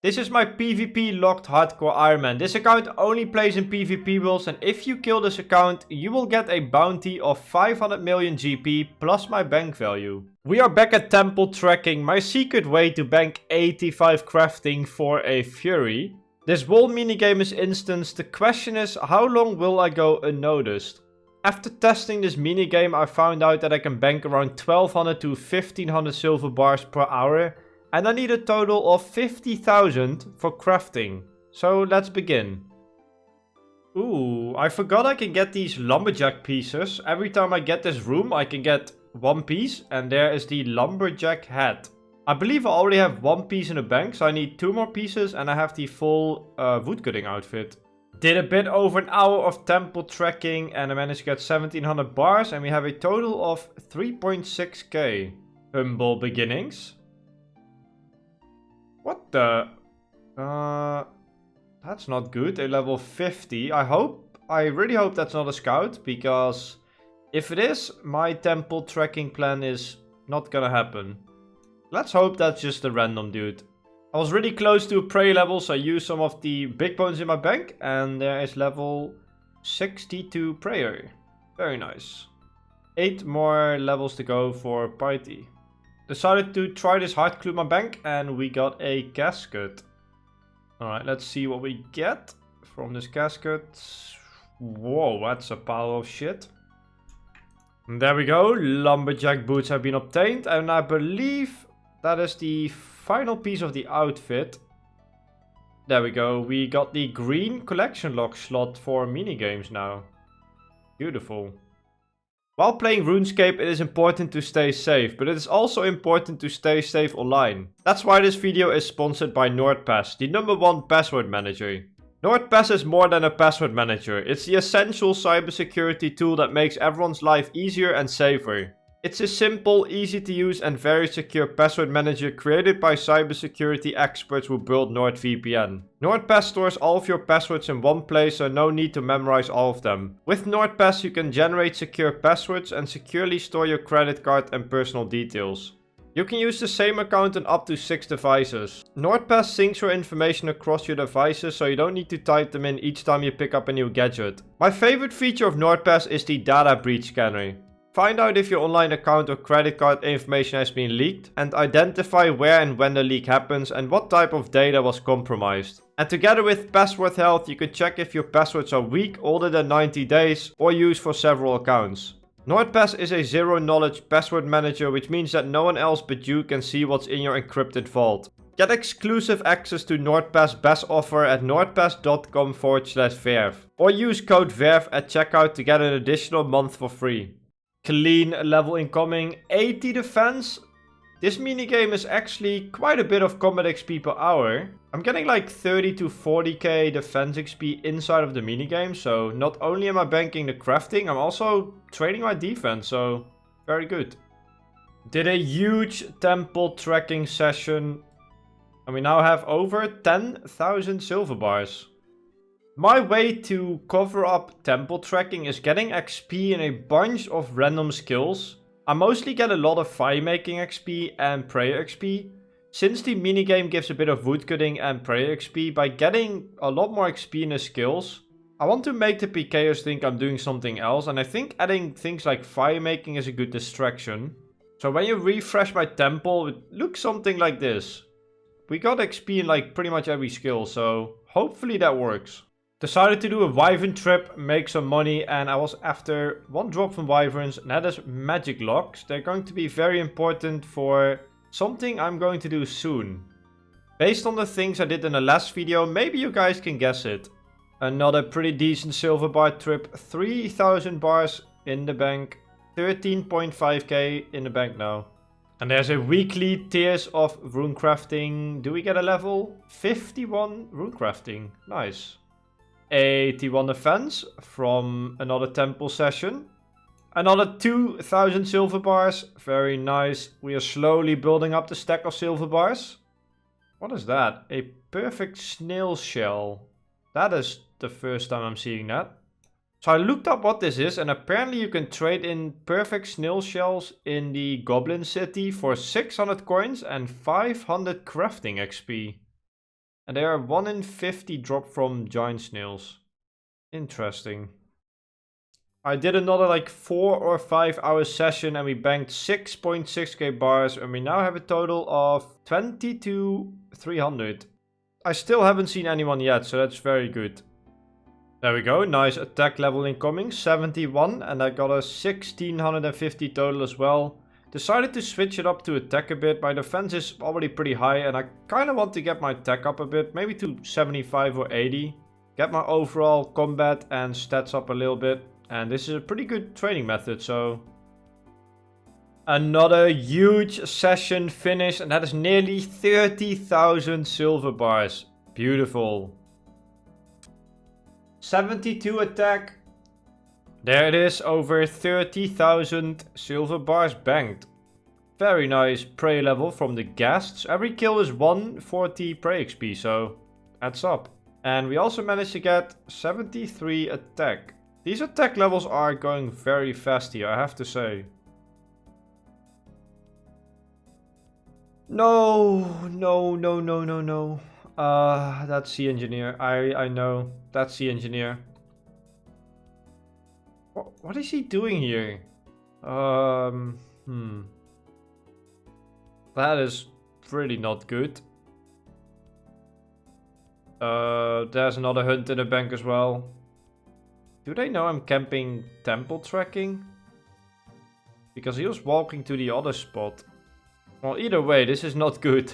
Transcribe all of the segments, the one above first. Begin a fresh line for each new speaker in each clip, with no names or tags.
This is my PvP locked hardcore Iron Man. This account only plays in PvP worlds, and if you kill this account, you will get a bounty of 500 million GP plus my bank value. We are back at temple tracking, my secret way to bank 85 crafting for a Fury. This wall minigame is instanced. The question is, how long will I go unnoticed? After testing this minigame, I found out that I can bank around 1200 to 1500 silver bars per hour. And I need a total of 50,000 for crafting. So let's begin. Ooh, I forgot I can get these lumberjack pieces. Every time I get this room, I can get one piece. And there is the lumberjack hat. I believe I already have one piece in the bank. So I need 2 more pieces and I have the full woodcutting outfit. Did a bit over an hour of temple tracking and I managed to get 1700 bars. And we have a total of 3.6k. Humble beginnings. What the? That's not good. A level 50. I really hope that's not a scout. Because if it is, my temple tracking plan is not gonna happen. Let's hope that's just a random dude. I was really close to a prey level, so I used some of the big bones in my bank. And there is level 62 prayer. Very nice. 8 more levels to go for piety. Decided to try this hard clue in my bank and we got a casket. Alright, let's see what we get from this casket. Whoa, that's a pile of shit. And there we go, lumberjack boots have been obtained and I believe that is the final piece of the outfit. There we go, we got the green collection lock slot for minigames now. Beautiful. While playing Runescape, it is important to stay safe, but it is also important to stay safe online. That's why this video is sponsored by NordPass, the #1 password manager. NordPass is more than a password manager, it's the essential cybersecurity tool that makes everyone's life easier and safer. It's a simple, easy to use and very secure password manager created by cybersecurity experts who built NordVPN. NordPass stores all of your passwords in one place, so no need to memorize all of them. With NordPass you can generate secure passwords and securely store your credit card and personal details. You can use the same account on up to 6 devices. NordPass syncs your information across your devices, so you don't need to type them in each time you pick up a new gadget. My favorite feature of NordPass is the data breach scanner. Find out if your online account or credit card information has been leaked and identify where and when the leak happens and what type of data was compromised. And together with Password Health, you can check if your passwords are weak, older than 90 days or used for several accounts. NordPass is a zero-knowledge password manager, which means that no one else but you can see what's in your encrypted vault. Get exclusive access to NordPass best offer at nordpass.com/Verf or use code Verf at checkout to get an additional month for free. Clean level incoming, 80 defense. This minigame is actually quite a bit of combat XP per hour. I'm getting like 30 to 40k defense XP inside of the minigame. So not only am I banking the crafting, I'm also training my defense. So very good. Did a huge temple tracking session. And we now have over 10,000 silver bars. My way to cover up temple tracking is getting XP in a bunch of random skills. I mostly get a lot of fire making XP and prayer XP. Since the minigame gives a bit of woodcutting and prayer XP, by getting a lot more XP in the skills, I want to make the PKers think I'm doing something else, and I think adding things like fire making is a good distraction. So when you refresh my temple, it looks something like this. We got XP in like pretty much every skill, so hopefully that works. Decided to do a wyvern trip, make some money, and I was after 1 drop from wyverns, and that is magic locks. They're going to be very important for something I'm going to do soon. Based on the things I did in the last video, maybe you guys can guess it. Another pretty decent silver bar trip, 3000 bars in the bank, 13.5k in the bank now. And there's a weekly tiers of runecrafting. Do we get a level? 51 runecrafting, nice. 81 defense from another temple session. Another 2000 silver bars. Very nice. We are slowly building up the stack of silver bars. What is that? A perfect snail shell. That is the first time I'm seeing that. So I looked up what this is, and apparently you can trade in perfect snail shells in the Goblin City for 600 coins and 500 crafting XP. And they are 1 in 50 drop from giant snails. Interesting. I did another like 4 or 5 hour session and we banked 6.6k bars and we now have a total of 22,300. I still haven't seen anyone yet, so that's very good. There we go, nice attack level incoming, 71, and I got a 1650 total as well. Decided to switch it up to attack a bit. My defense is already pretty high and I kind of want to get my attack up a bit, maybe to 75 or 80. Get my overall combat and stats up a little bit. And this is a pretty good training method, so... Another huge session finished, and that is nearly 30,000 silver bars. Beautiful. 72 attack. There it is, over 30,000 silver bars banked. Very nice prey level from the guests. Every kill is 140 prey XP, so adds up. And we also managed to get 73 attack. These attack levels are going very fast here, I have to say. No. That's the engineer. I know. That's the engineer. What is he doing here? That is really not good. There's another hunt in the bank as well. Do they know I'm camping temple tracking? Because he was walking to the other spot. Well, either way, this is not good.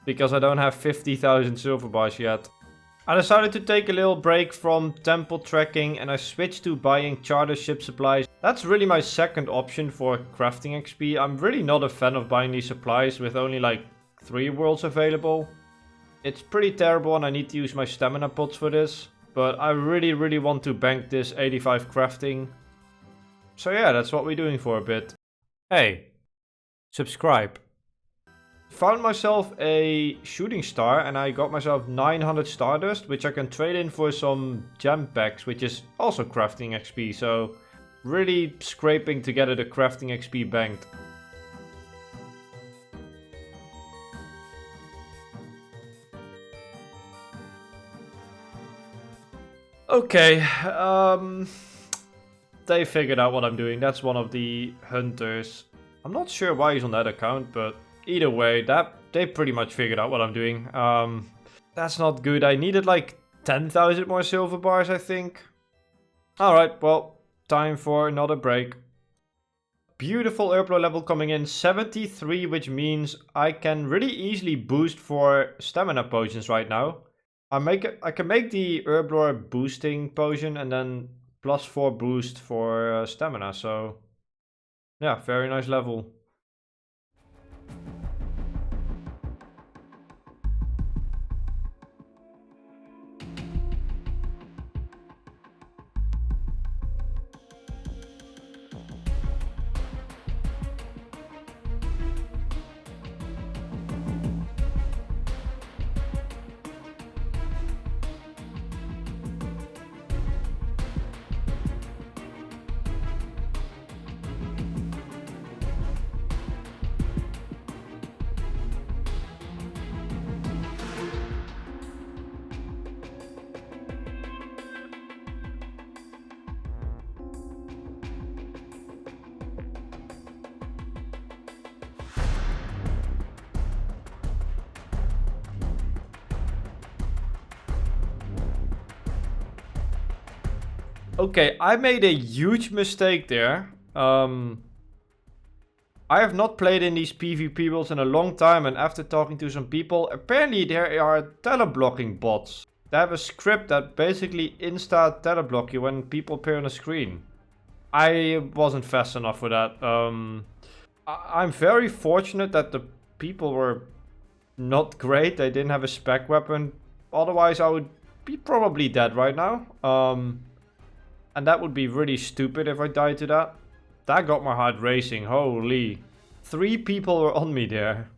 Because I don't have 50,000 silver bars yet. I decided to take a little break from temple tracking and I switched to buying charter ship supplies. That's really my second option for crafting XP. I'm really not a fan of buying these supplies with only like 3 worlds available. It's pretty terrible and I need to use my stamina pots for this. But I really want to bank this 85 crafting. So yeah, that's what we're doing for a bit. Hey, subscribe. Found myself a shooting star and I got myself 900 stardust, which I can trade in for some gem packs, which is also crafting XP. So really scraping together the crafting XP banked. Okay, they figured out what I'm doing. That's one of the hunters. I'm not sure why he's on that account, but either way, they pretty much figured out what I'm doing. That's not good. I needed like 10,000 more silver bars, I think. Alright, well, time for another break. Beautiful Herblo level coming in, 73, which means I can really easily boost for stamina potions right now. I can make the Herblore boosting potion and then +4 boost for stamina, so yeah, very nice level. Okay, I made a huge mistake there. I have not played in these PvP worlds in a long time, and after talking to some people, apparently there are teleblocking bots. They have a script that basically insta teleblock you when people appear on the screen. I wasn't fast enough for that. I'm very fortunate that the people were not great. They didn't have a spec weapon. Otherwise, I would be probably dead right now. And that would be really stupid if I died to that. That got my heart racing, holy. 3 people were on me there.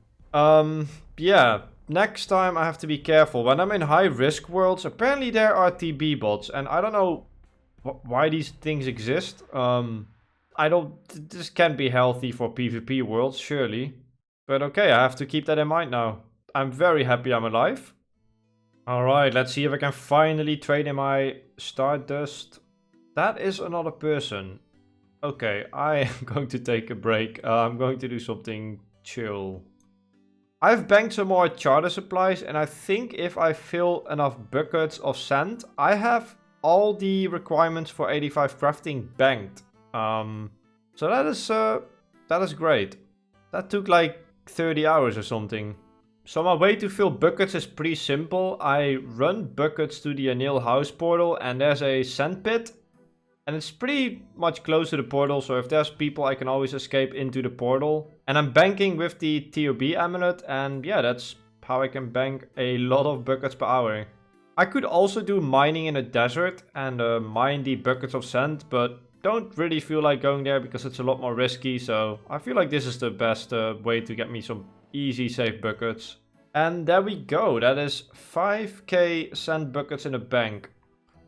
Yeah, next time I have to be careful. When I'm in high risk worlds, apparently there are TB bots. And I don't know why these things exist. This can't be healthy for PvP worlds, surely. But okay, I have to keep that in mind now. I'm very happy I'm alive. Alright, let's see if I can finally trade in my Stardust. That is another person. Okay, I am going to take a break. I'm going to do something chill. I've banked some more charter supplies, and I think if I fill enough buckets of sand, I have all the requirements for 85 crafting banked. So that is great. That took like 30 hours or something. So my way to fill buckets is pretty simple. I run buckets to the Anil house portal, and there's a sand pit. And it's pretty much close to the portal, so if there's people, I can always escape into the portal. And I'm banking with the TOB amulet, and yeah, that's how I can bank a lot of buckets per hour. I could also do mining in a desert and mine the buckets of sand, but don't really feel like going there because it's a lot more risky. So I feel like this is the best way to get me some easy safe buckets. And there we go, that is 5k sand buckets in the bank.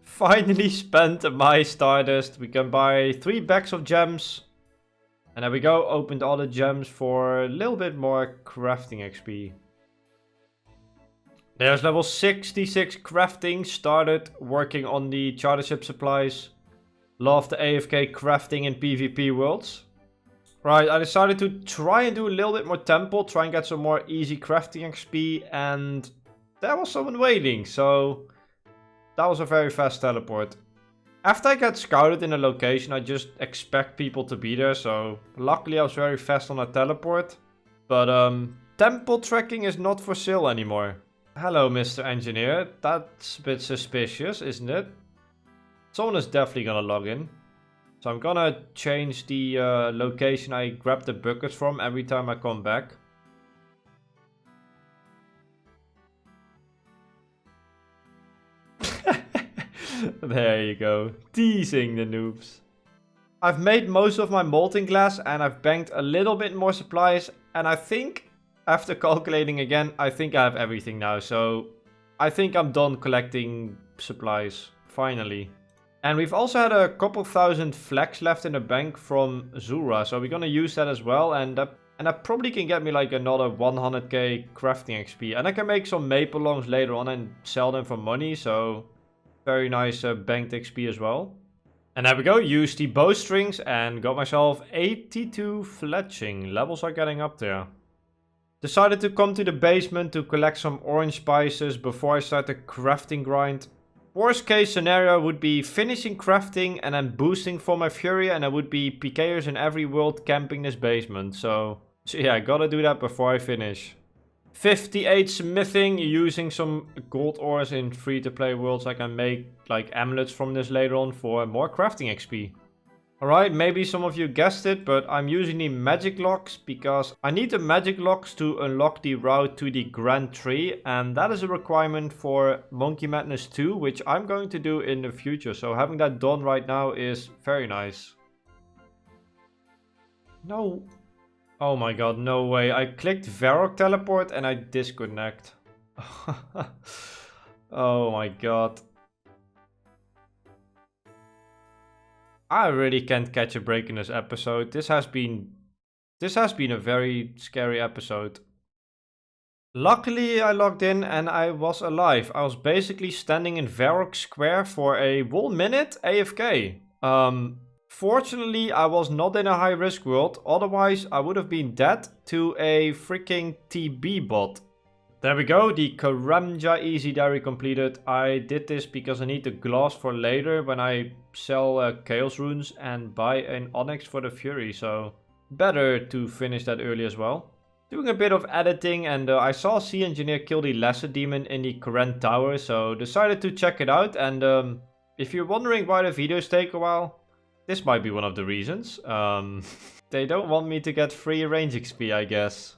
Finally spent my Stardust. We can buy 3 bags of gems. And there we go, opened all the gems for a little bit more crafting XP. There's level 66 crafting, started working on the charter ship supplies. Love the AFK crafting in PvP worlds. Right, I decided to try and do a little bit more temple, try and get some more easy crafting XP, and there was someone waiting, so that was a very fast teleport. After I get scouted in a location, I just expect people to be there, so luckily I was very fast on a teleport. But temple tracking is not for sale anymore. Hello, Mr. Engineer. That's a bit suspicious, isn't it? Someone is definitely gonna log in. So I'm gonna change the location I grab the buckets from every time I come back. There you go. Teasing the noobs. I've made most of my molten glass and I've banked a little bit more supplies. And I think, after calculating again, I think I have everything now. So I think I'm done collecting supplies. Finally. And we've also had a couple thousand flax left in the bank from Zura. So we're gonna use that as well. And that probably can get me like another 100k crafting XP. And I can make some maple longs later on and sell them for money. So very nice banked XP as well. And there we go. Used the bowstrings and got myself 82 fletching. Levels are getting up there. Decided to come to the basement to collect some orange spices before I start the crafting grind. Worst case scenario would be finishing crafting and then boosting for my fury, and there would be PKers in every world camping this basement. So yeah, I gotta do that before I finish. 58 smithing, using some gold ores in free-to-play worlds. I can make like amulets from this later on for more crafting XP. Alright, maybe some of you guessed it, but I'm using the magic locks because I need the magic locks to unlock the route to the Grand Tree, and that is a requirement for Monkey Madness 2, which I'm going to do in the future. So having that done right now is very nice. No. Oh my god, no way. I clicked Varrock teleport and I disconnect. Oh my god. I really can't catch a break in this episode. This has been a very scary episode. Luckily I logged in and I was alive. I was basically standing in Varrock Square for a whole minute AFK. Fortunately I was not in a high risk world, otherwise I would have been dead to a freaking TB bot. There we go, the Karamja Easy Diary completed. I did this because I need the glass for later when I sell Chaos Runes and buy an Onyx for the Fury, so better to finish that early as well. Doing a bit of editing, and I saw Sea Engineer kill the Lesser Demon in the Koren Tower, so decided to check it out. And if you're wondering why the videos take a while, this might be one of the reasons. They don't want me to get free range XP, I guess.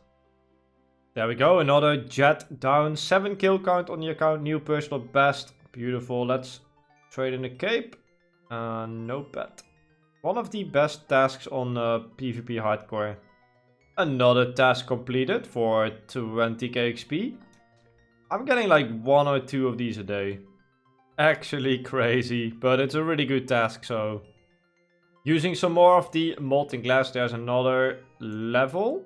There we go, another jet down. 7 kill count on the account, new personal best. Beautiful, let's trade in a cape. No pet. One of the best tasks on PvP Hardcore. Another task completed for 20k XP. I'm getting like 1 or 2 of these a day. Actually crazy, but it's a really good task, so. Using some more of the molten glass, there's another level.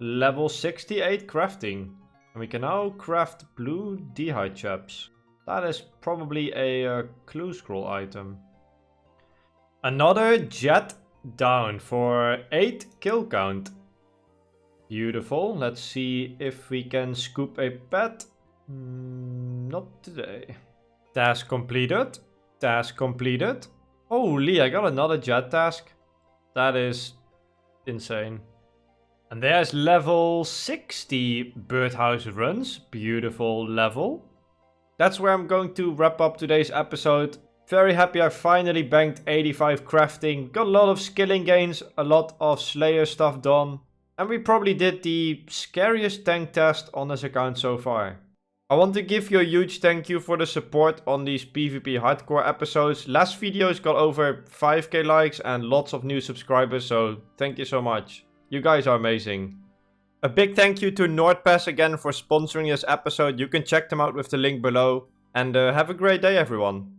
Level 68 crafting. And we can now craft blue d'hide chaps. That is probably a clue scroll item. Another jet down for 8 kill count. Beautiful. Let's see if we can scoop a pet. Not today. Task completed. Task completed. Holy, I got another jet task. That is insane. And there's level 60 birdhouse runs. Beautiful level. That's where I'm going to wrap up today's episode. Very happy I finally banked 85 crafting. Got a lot of skilling gains, a lot of Slayer stuff done. And we probably did the scariest tank test on this account so far. I want to give you a huge thank you for the support on these PvP hardcore episodes. Last videos got over 5k likes and lots of new subscribers, so thank you so much. You guys are amazing. A big thank you to NordPass again for sponsoring this episode. You can check them out with the link below. And have a great day, everyone.